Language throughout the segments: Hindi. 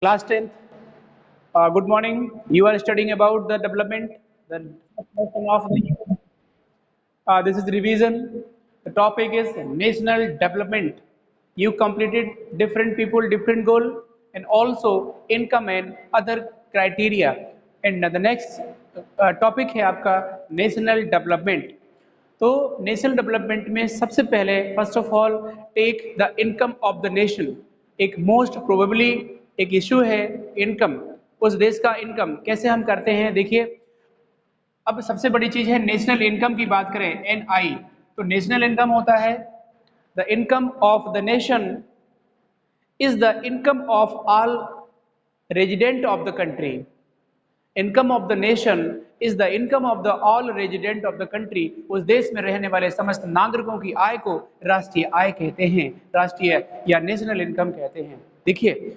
Class 10th, good morning. You are studying about the development, the development of the youth. This is revision. The topic is national development. You completed different people, different goal, and also income and other criteria. And the next topic है आपका national development. तो नेशनल डेवलपमेंट में सबसे पहले first of all take the income of the nation. एक मोस्ट प्रोबेबली एक इशू है इनकम, उस देश का इनकम कैसे हम करते हैं। देखिए, अब सबसे बड़ी चीज है नेशनल इनकम की बात करें, एनआई। तो नेशनल इनकम होता है the income of the nation is the income of all resident of the country. Income of the nation is the income of the all resident of the country. उस देश में रहने वाले समस्त नागरिकों की आय को राष्ट्रीय आय कहते हैं, राष्ट्रीय या नेशनल इनकम कहते हैं। देखिए,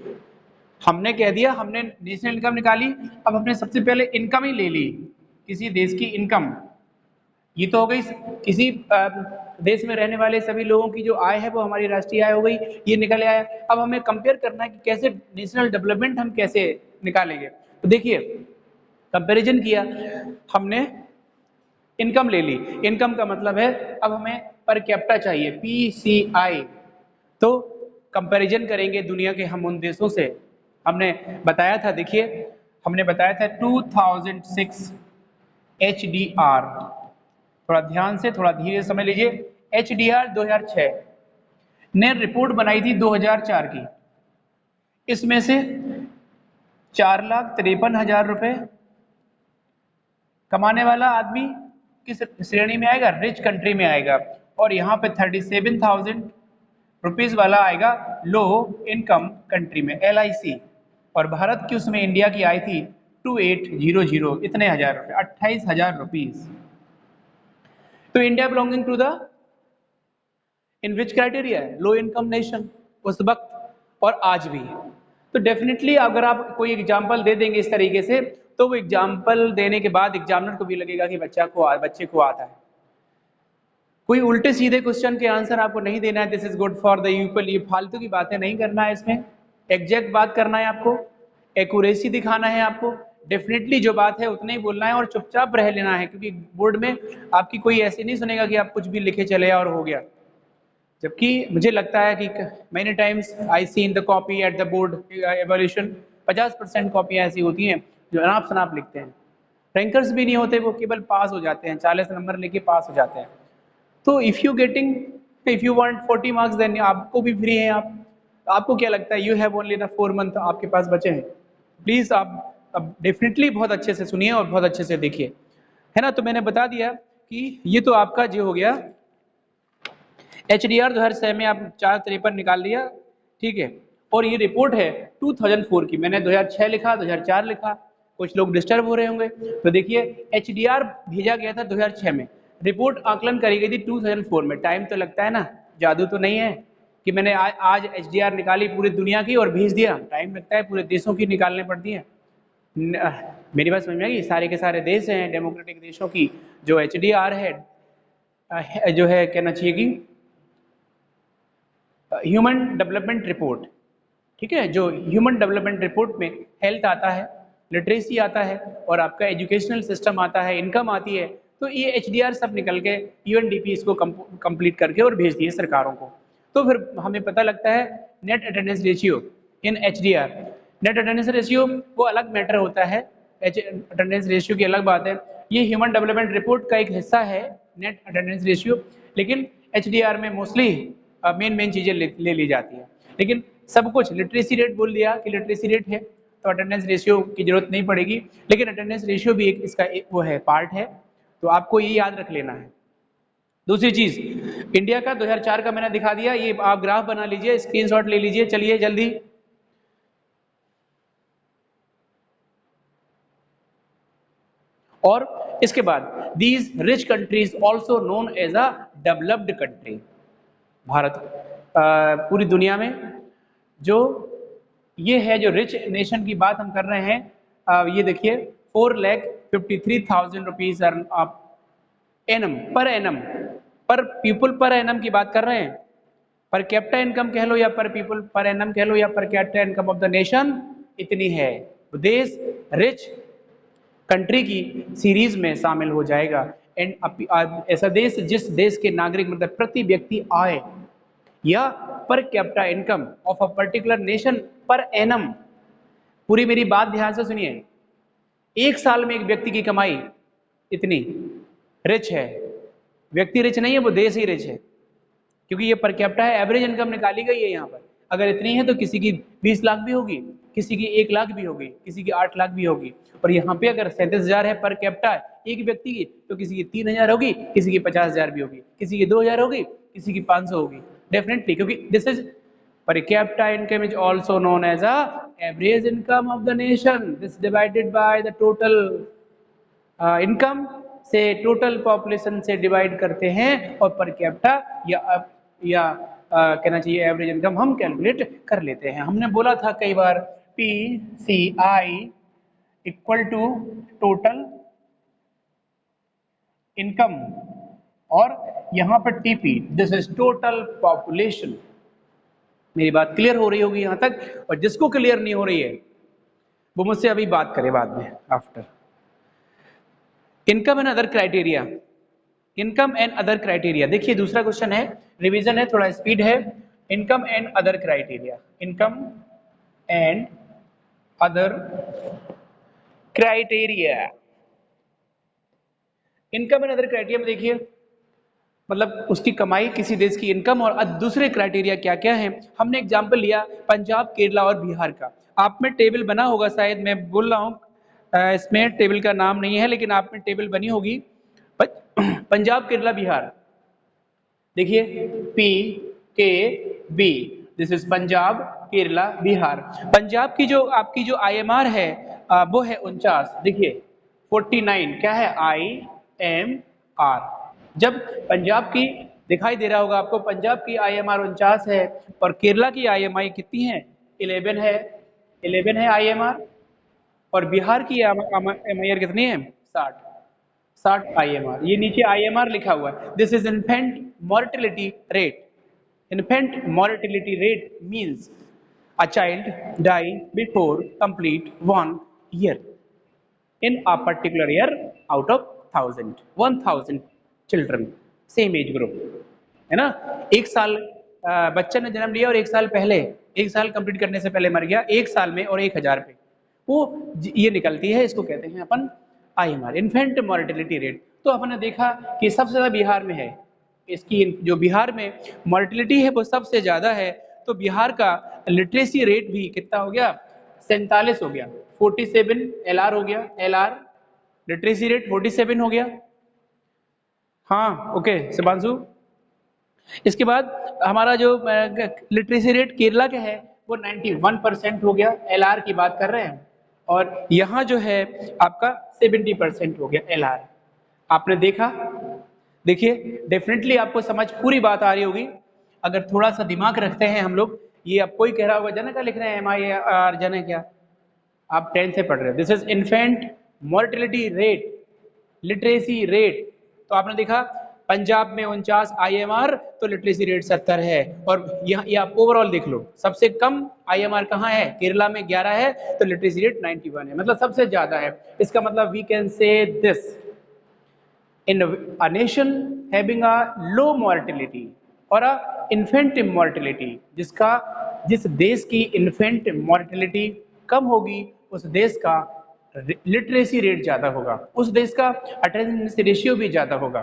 हमने कह दिया, हमने नेशनल इनकम निकाली, अब हमने सबसे पहले इनकम ही ले ली, किसी देश की इनकम। ये तो हो गई किसी देश में रहने वाले सभी लोगों की जो आय है वो हमारी राष्ट्रीय आय हो गई, ये निकल आया। अब हमें कंपेयर करना है कि कैसे नेशनल डेवलपमेंट हम कैसे निकालेंगे। तो देखिए, कंपैरिजन किया हमने, इनकम ले ली। इनकम का मतलब है अब हमें पर कैपिटा चाहिए, पीसीआई। तो कंपैरिजन करेंगे दुनिया के हम उन देशों से। हमने बताया था, देखिए हमने बताया था 2006 एचडीआर। थोड़ा ध्यान से, थोड़ा धीरे समझ लीजिए। एचडीआर 2006 ने रिपोर्ट बनाई थी 2004 की। इसमें से 4,53,000 रुपए कमाने वाला आदमी किस श्रेणी में आएगा, रिच कंट्री में आएगा। और यहाँ पे 37,000 रुपीज वाला आएगा लो इनकम कंट्री में, एलआईसी। और भारत की उसमें इंडिया की आई थी 2800, इतने हजार रुपए, 28,000 रुपीज। तो India belonging to the in which criteria, low income nation उस वक्त और आज भी। तो डेफिनेटली अगर आप कोई एग्जाम्पल दे देंगे इस तरीके से, तो वो एग्जाम्पल देने के बाद एग्जामिनर को भी लगेगा कि बच्चे को आता है। कोई उल्टे सीधे क्वेश्चन के आंसर आपको नहीं देना है, this is good for the people, ये फालतू की बातें नहीं करना है। इसमें एग्जैक्ट बात करना है आपको, एक्यूरेसी दिखाना है आपको। डेफिनेटली जो बात है उतना ही बोलना है और चुपचाप रह लेना है, क्योंकि बोर्ड में आपकी कोई ऐसे नहीं सुनेगा कि आप कुछ भी लिखे चले और हो गया। जबकि मुझे लगता है कि many times I see in the copy at the board evolution 50% कॉपियाँ ऐसी होती हैं जो अनाप शनाप लिखते हैं। रैंकर्स भी नहीं होते, वो केवल पास हो जाते हैं, 40 नंबर लेके पास हो जाते हैं। तो if you want 40 marks then आपको भी फ्री है। आपको क्या लगता है, you have only the 4 month आपके पास बचे हैं। प्लीज आप अब डेफिनेटली बहुत अच्छे से सुनिए और बहुत अच्छे से देखिए, है ना। तो मैंने बता दिया कि ये तो आपका जो हो गया एचडीआर 2006 में आप 453 निकाल लिया, ठीक है। और ये रिपोर्ट है 2004 की, मैंने 2006 लिखा, 2004 लिखा, कुछ लोग डिस्टर्ब हो रहे होंगे। तो देखिए, एचडीआर भेजा गया था 2006 में, रिपोर्ट आकलन करी गई थी 2004 में। टाइम तो लगता है ना, जादू तो नहीं है कि मैंने आज एचडीआर निकाली पूरी दुनिया की और भेज दिया। टाइम लगता है, पूरे देशों की निकालने पड़ती है। मेरी बात समझ में आई? सारे के सारे देश हैं डेमोक्रेटिक देशों की, जो एचडीआर है जो है कहना चाहिए कि ह्यूमन डेवलपमेंट रिपोर्ट, ठीक है। जो ह्यूमन डेवलपमेंट रिपोर्ट में हेल्थ आता है, लिटरेसी आता है और आपका एजुकेशनल सिस्टम आता है, इनकम आती है। तो ये एचडीआर सब निकल के यूएनडीपी इसको कंप्लीट करके और भेज दिए सरकारों को। तो फिर हमें पता लगता है net attendance ratio in HDR. Net attendance ratio वो अलग मैटर होता है, अटेंडेंस रेशियो की अलग बात है। ये ह्यूमन डेवलपमेंट रिपोर्ट का एक हिस्सा है नेट अटेंडेंस रेशियो, लेकिन एचडीआर में मोस्टली मेन चीजें ले ली जाती है। लेकिन सब कुछ लिटरेसी रेट बोल दिया कि लिटरेसी रेट है तो अटेंडेंस रेशियो की जरूरत नहीं पड़ेगी, लेकिन अटेंडेंस रेशियो भी एक वो है, पार्ट है। तो आपको ये याद रख लेना है। दूसरी चीज, इंडिया का 2004 का मैंने दिखा दिया, ये आप ग्राफ बना लीजिए, स्क्रीनशॉट ले लीजिए, चलिए जल्दी। और इसके बाद these rich countries also known as a developed country. Bharat पूरी दुनिया में जो ये है, जो रिच नेशन की बात हम कर रहे हैं, ये देखिए 4,53,000 रुपीज एनम पर एनम, पर पीपल पर एनम की बात कर रहे हैं। पर कैपिटा इनकम कह लो या पर पीपल पर एनम कह लो या per capita income of the nation इतनी है। तो देश रिच कंट्री की सीरीज में शामिल हो जाएगा। एंड ऐसा देश जिस देश के नागरिक मतलब प्रति व्यक्ति आय या per capita income of a particular nation per annum, पूरी मेरी बात ध्यान से सुनिए, एक साल में एक व्यक्ति की कमाई इतनी रिच है। व्यक्ति रिच नहीं है, वो देश ही रिच है, क्योंकि ये पर कैपिटा है, एवरेज इनकम निकाली गई है यहाँ पर। अगर इतनी है तो किसी की 20 लाख भी होगी, किसी की 1 लाख भी होगी, किसी की 8 लाख भी होगी। और यहाँ पे अगर 37,000 है पर कैपिटा एक व्यक्ति की, तो किसी की 3,000 होगी, किसी की 50,000 भी होगी, किसी की 2,000 होगी, किसी की 500 होगी, डेफिनेटली, क्योंकि this is per capita income is also known as a average income of the nation. This divided by the total income से टोटल पॉपुलेशन से डिवाइड करते हैं और पर कैपिटा या कहना चाहिए एवरेज इनकम हम कैलकुलेट कर लेते हैं। हमने बोला था कई बार PCI equal to total income, और यहाँ पर TP this is total population. मेरी बात क्लियर हो रही होगी यहाँ तक, और जिसको क्लियर नहीं हो रही है वो मुझसे अभी बात करे बाद में after. Income and other criteria, income and other criteria, देखिए दूसरा क्वेश्चन है, रिवीजन है, थोड़ा स्पीड है। Income and other criteria, income and other criteria, income and other criteria में देखिए मतलब उसकी कमाई, किसी देश की इनकम, और दूसरे क्राइटेरिया क्या क्या हैं। हमने एग्जांपल लिया पंजाब, केरला और बिहार का। आप में टेबल बना होगा, शायद मैं बोल रहा हूँ इसमें टेबल का नाम नहीं है, लेकिन आप में टेबल बनी होगी। पंजाब, केरला, बिहार, देखिए PKB, this is Punjab, Kerala, Bihar. Punjab की जो आपकी जो IMR है वो है 49, देखिए 49 क्या है IMR। जब पंजाब की दिखाई दे रहा होगा आपको, पंजाब की IMR 49 है और केरला की IMI कितनी है 11 है, 11 है IMR, और बिहार की IMR कितनी है 60 IMR। ये नीचे IMR लिखा हुआ है। This is infant mortality rate. Infant mortality rate means a child die before complete 1 year in a particular year out of 1000 children same age group, है ना। एक साल बच्चे ने जन्म लिया और एक साल पहले, एक साल कंप्लीट करने से पहले मर गया, एक साल में और 1000 पे, वो ये निकलती है, इसको कहते हैं अपन IMR, इन्फेंट मोर्टेलिटी रेट। तो अपन ने देखा कि सबसे ज्यादा बिहार में है, इसकी जो बिहार में मोर्टेलिटी है वो सबसे ज्यादा है। तो बिहार का लिटरेसी रेट भी कितना हो गया 47 हो गया, 47 LR हो गया, LR लिटरेसी रेट 47 हो गया। हाँ ओके शिवांशु। इसके बाद हमारा जो लिटरेसी रेट केरला का है वो 91% हो गया, LR की बात कर रहे हैं, और यहाँ जो है आपका 70% हो गया LR। आपने देखा, देखिए डेफिनेटली आपको समझ पूरी बात आ रही होगी अगर थोड़ा सा दिमाग रखते हैं हम लोग। ये अब कोई कह रहा होगा जन क्या लिख रहे हैं MIR, जन क्या, आप 10 से पढ़ रहे हो। This is infant mortality rate, literacy rate. तो आपने देखा पंजाब में 49 IMR, तो लिटरेसी रेट 70 है। और यहाँ ये आप ओवरऑल देख लो, सबसे कम IMR कहाँ है, केरला में 11 है, तो लिटरेसी रेट 91 है, मतलब सबसे ज्यादा है। इसका मतलब we can say this in a nation having a low mortality और a infant mortality, जिस देश की infant mortality कम होगी उस देश का लिटरेसी रेट ज्यादा होगा, उस देश का अटेंडेंस रेशियो भी ज्यादा होगा,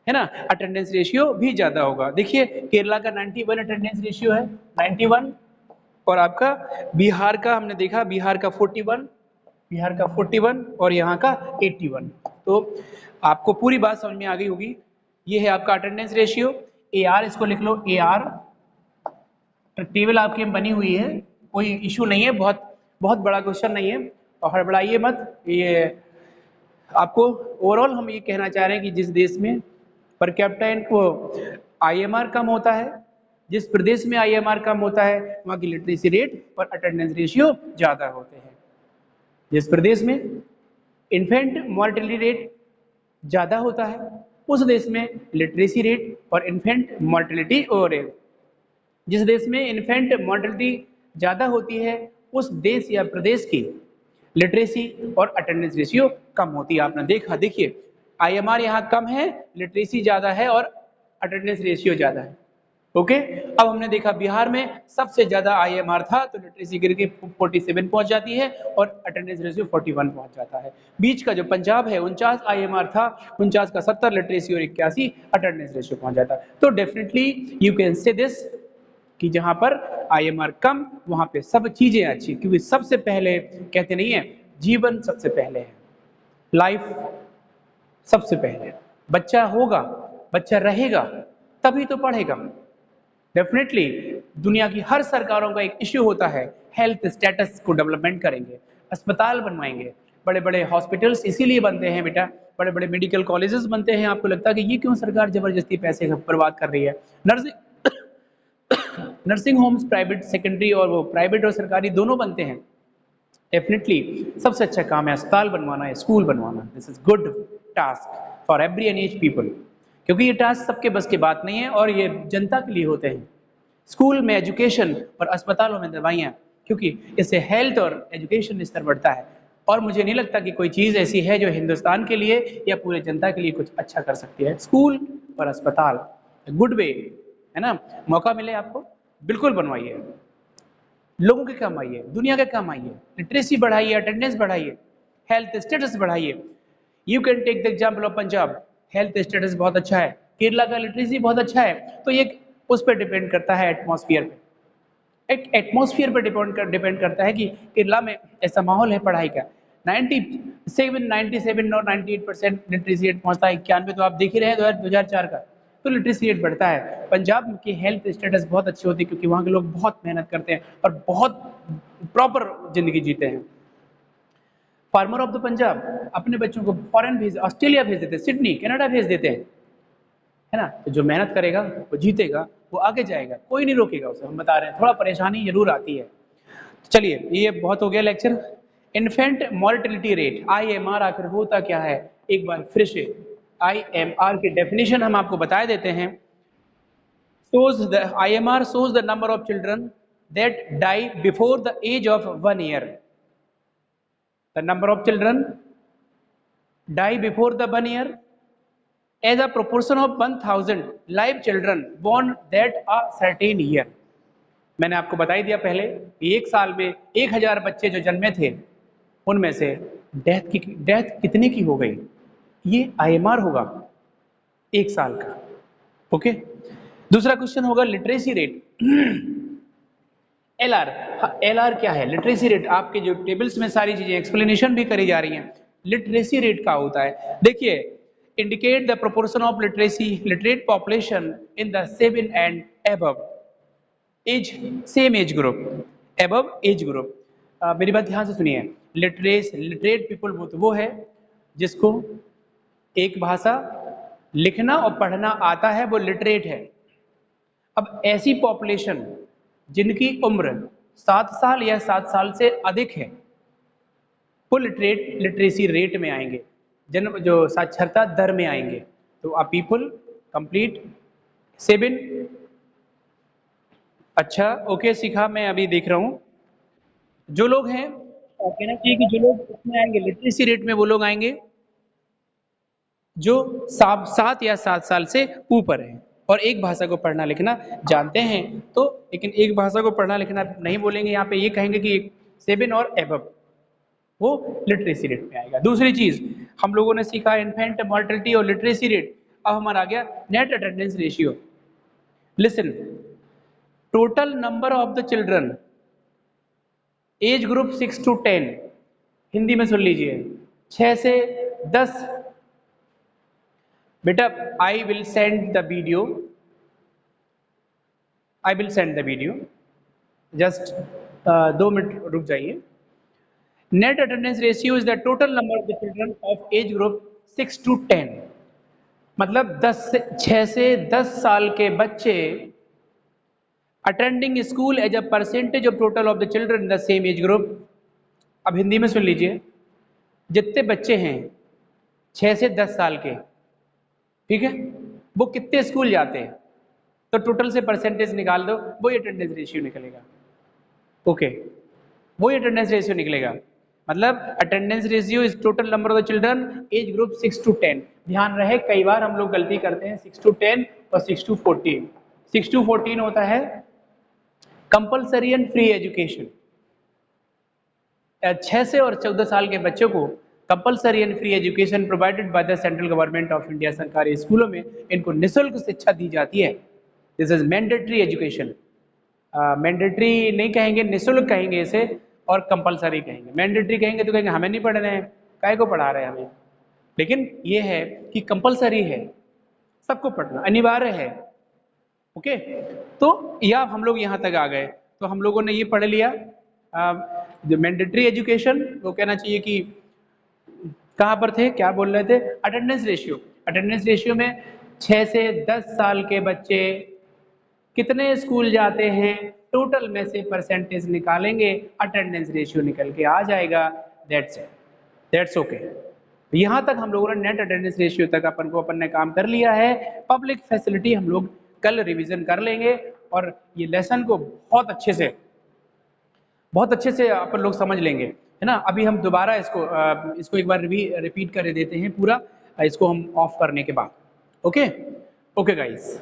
है ना, अटेंडेंस रेशियो भी ज्यादा होगा। देखिए केरला का 91 अटेंडेंस रेशियो है, 91, और आपका बिहार का हमने देखा, बिहार का 41, बिहार का 41 और यहाँ का 81। तो आपको पूरी बात समझ में आ गई होगी। ये है आपका अटेंडेंस रेशियो, AR इसको लिख लो, AR टेबल आपकी बनी हुई है, कोई इशू नहीं है, बहुत बड़ा क्वेश्चन नहीं है, और हड़बड़ाइए मत। ये आपको ओवरऑल हम ये कहना चाह रहे हैं कि जिस देश में पर कैपिटा को IMR कम होता है, जिस प्रदेश में IMR कम होता है, वहाँ की लिटरेसी रेट और अटेंडेंस रेशियो ज्यादा होते हैं। जिस प्रदेश में इन्फेंट मोर्टेलिटी रेट ज्यादा होता है उस देश में लिटरेसी रेट और इन्फेंट मोर्टेलिटी, और जिस देश में इन्फेंट मोर्टेलिटी ज्यादा होती है उस देश या प्रदेश की लिटरेसी और अटेंडेंस रेशियो कम होती है। आपने देखा, देखिए आईएमआर यहाँ कम है, लिटरेसी ज़्यादा है और अटेंडेंस रेशियो ज़्यादा है। ओके, अब हमने देखा बिहार में सबसे ज़्यादा आईएमआर था तो लिटरेसी गिर के 47 पहुंच जाती है और अटेंडेंस रेशियो 41 पहुंच जाता है। बीच का जो पंजाब है 49 आईएमआर था, 49 का 70 लिटरेसी और 81 अटेंडेंस रेशियो पहुंच जाता है। तो definitely you can say this कि जहां पर आईएमआर कम वहां पे सब चीजें अच्छी, क्योंकि सबसे पहले कहते नहीं है जीवन सबसे पहले है, लाइफ सबसे पहले। बच्चा होगा, बच्चा रहेगा तभी तो पढ़ेगा। डेफिनेटली दुनिया की हर सरकारों का एक इश्यू होता है, हेल्थ स्टेटस को डेवलपमेंट करेंगे, अस्पताल बनवाएंगे, बड़े बड़े हॉस्पिटल्स इसीलिए बनते हैं बेटा, बड़े बड़े मेडिकल कॉलेजेस बनते हैं। आपको लगता है कि ये क्यों सरकार जबरदस्ती पैसे बर्बाद कर रही है? नर्सिंग होम्स प्राइवेट सेकेंडरी और वो प्राइवेट और सरकारी दोनों बनते हैं। डेफिनेटली सबसे अच्छा काम है अस्पताल बनवाना है, स्कूल बनवाना। This is good task for every an age people, क्योंकि ये टास्क सबके बस की बात नहीं है और ये जनता के लिए होते हैं। स्कूल में एजुकेशन और अस्पतालों में दवाइयाँ, क्योंकि इससे हेल्थ और एजुकेशन स्तर बढ़ता है। और मुझे नहीं लगता कि कोई चीज़ ऐसी है जो हिंदुस्तान के लिए या पूरे जनता के लिए कुछ अच्छा कर सकती है। स्कूल और अस्पताल गुड वे है ना, मौका मिले आपको बिल्कुल बनवाइए, लोगों के काम आइए, दुनिया के काम आइए, लिटरेसी बढ़ाइए, अटेंडेंस बढ़ाइए, हेल्थ स्टेटस बढ़ाइए। You can take the example of Punjab, health status बहुत अच्छा है, केरला का लिटरेसी बहुत अच्छा है। तो ये उस पर डिपेंड करता है एटमॉस्फेयर पे, एक एटमॉस्फेयर पर डिपेंड करता है कि केरला में ऐसा माहौल है पढ़ाई का। 97 और 98% लिटरेसी रेट पहुंचता है, 91 तो आप देख ही रहे हैं 2004 का, तो लिटरेसी रेट बढ़ता है। पंजाब की हेल्थ स्टेटस बहुत अच्छी होती है क्योंकि वहाँ के लोग बहुत मेहनत करते हैं और बहुत प्रॉपर जिंदगी जीते हैं। फार्मर ऑफ द पंजाब अपने बच्चों को फॉरेन भेज, ऑस्ट्रेलिया भेज देते हैं, सिडनी कनाडा भेज देते हैं, है ना। तो जो मेहनत करेगा वो जीतेगा, वो आगे जाएगा, कोई नहीं रोकेगा उसे। हम बता रहे हैं थोड़ा परेशानी जरूर आती है। चलिए ये बहुत हो गया lecture. Infant mortality rate IMR आखिर होता क्या है, एक बार फिर से आईएमआर की डेफिनेशन हम आपको बता देते हैं। IMR shows the number of children that die before the age of 1 year. The number of children die before the 1 year as a proportion of 1000 live children born that a certain year. मैंने आपको बता ही दिया पहले कि एक साल में 1000 बच्चे जो जन्मे थे उनमें से डेथ कितने की हो गई, ये आईएमआर होगा एक साल का। ओके, दूसरा क्वेश्चन होगा लिटरेसी रेट, एलआर। एलआर क्या है? Literacy rate. आपके जो टेबल्स में सारी चीजें एक्सप्लेनेशन भी करी जा रही हैं। लिटरेसी रेट का होता है, देखिए, indicate the proportion of literate population in the 7 and above age, same age group, above age group. मेरी बात ध्यान से सुनिए, लिटरेट पीपल वो है जिसको एक भाषा लिखना और पढ़ना आता है, वो लिटरेट है। अब ऐसी पॉपुलेशन जिनकी उम्र 7 साल या 7 साल से अधिक है वो लिटरेसी रेट में आएंगे, जन्म जो साक्षरता दर में आएंगे। तो आ पीपल कंप्लीट 7। अच्छा ओके, सीखा, मैं अभी देख रहा हूँ। जो लोग हैं, कहना चाहिए कि जो लोग इसमें आएंगे लिटरेसी रेट में, वो लोग आएंगे जो 7 या 7 साल से ऊपर है और एक भाषा को पढ़ना लिखना जानते हैं। तो लेकिन एक भाषा को पढ़ना लिखना नहीं बोलेंगे, यहाँ पे ये कहेंगे कि 7 और एबव, वो लिटरेसी रेट में आएगा। दूसरी चीज हम लोगों ने सीखा इन्फेंट मॉर्टेलिटी और लिटरेसी रेट। अब हमारा आ गया net attendance ratio. Listen, total number of the children age group 6 to 10, Hindi में सुन लीजिए, 6 से 10। बेटा I will send the video, I will send the video, just 2 minute रुक जाइए। Net attendance ratio is the total number of the children of age group 6 to 10, मतलब 6 से 10 साल के बच्चे attending school as a percentage of total of the children in the same age group. अब हिंदी में सुन लीजिए, जितने बच्चे हैं 6 से 10 साल के, ठीक है, वो कितने स्कूल जाते हैं, तो टोटल से परसेंटेज निकाल दो, वो अटेंडेंस रेशियो निकलेगा। ओके, वही अटेंडेंस रेशियो निकलेगा। मतलब attendance ratio is total number of the children age group 6 to 10। ध्यान रहे कई बार हम लोग गलती करते हैं 6 to 10 और 6 to 14। 6 to 14 होता है कंपल्सरी एंड फ्री एजुकेशन। 6 से और 14 साल के बच्चों को compulsory and free education provided by the central government of India. सरकारी स्कूलों में इनको निःशुल्क शिक्षा दी जाती है। This is mandatory education. Mandatory नहीं कहेंगे, निःशुल्क कहेंगे इसे, और कंपलसरी कहेंगे। मैंडेटरी कहेंगे तो कहेंगे हमें नहीं पढ़ रहे हैं, काय को पढ़ा रहे हैं हमें। लेकिन ये है कि कंपलसरी है, सबको पढ़ना अनिवार्य है। ओके, तो या हम लोग यहाँ तक आ गए, तो हम लोगों ने ये पढ़ लिया जो मैंडेटरी एजुकेशन, वो कहना चाहिए कि कहाँ पर थे, क्या बोल रहे थे, अटेंडेंस रेशियो। अटेंडेंस रेशियो में 6 से 10 साल के बच्चे कितने स्कूल जाते हैं, टोटल में से परसेंटेज निकालेंगे, अटेंडेंस रेशियो निकल के आ जाएगा। That's it, that's okay. यहाँ तक हम लोगों ने नेट अटेंडेंस रेशियो तक अपन ने काम कर लिया है। पब्लिक फैसिलिटी हम लोग कल रिवीजन कर लेंगे और ये लेसन को बहुत अच्छे से अपन लोग समझ लेंगे, है ना। अभी हम दोबारा इसको एक बार रिपीट कर देते हैं पूरा, इसको हम ऑफ करने के बाद। Okay, okay guys.